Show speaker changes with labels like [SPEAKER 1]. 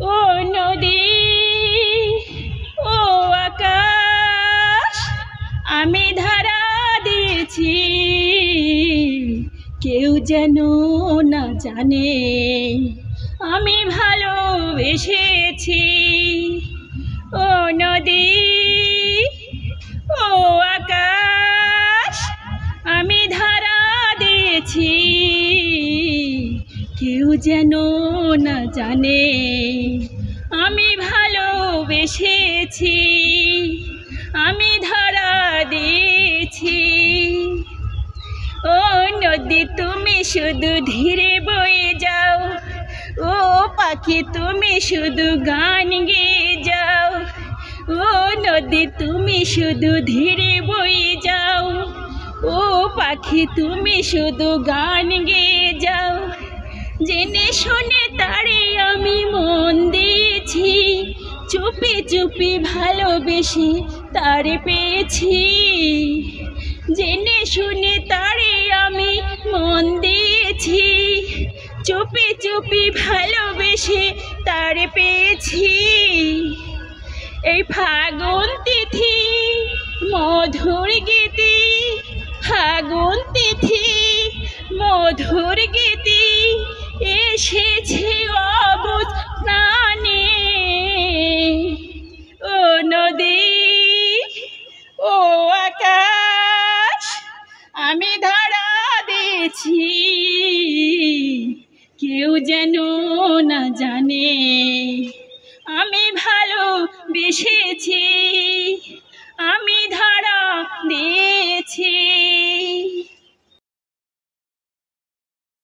[SPEAKER 1] ও নদী ও আকাশ আমি ধারা দিয়েছি, কেউ যেন না জানে আমি ভালোবেসেছি। ও নদী ও আকাশ আমি ধারা দিয়েছি, কেউ যেন না জানে আমি ভালোবেসেছি, আমি ধরা দিয়েছি। ও নদী তুমি শুধু ধীরে বয়ে যাও, ও পাখি তুমি শুধু গান গেয়ে যাও। ও নদী তুমি শুধু ধীরে বয়ে যাও, ও পাখি তুমি শুধু গান গেয়ে যাও। জেনে শুনে তারে আমি মন দিয়েছি, চুপি চুপি ভালোবেসে তারে পেয়েছি। জেনে শুনে তারে আমি মন দিয়েছি, চুপি চুপি ভালোবেসে তারে পেয়েছি। এই ফাগুন তিথি মধুর গীতি, ফাগুন তিথি মধুর গীতি এসেছে অবুঝ প্রাণে। ও নদী ও আকাশ আমি ধরা দিয়েছি, কেউ যেন না জানে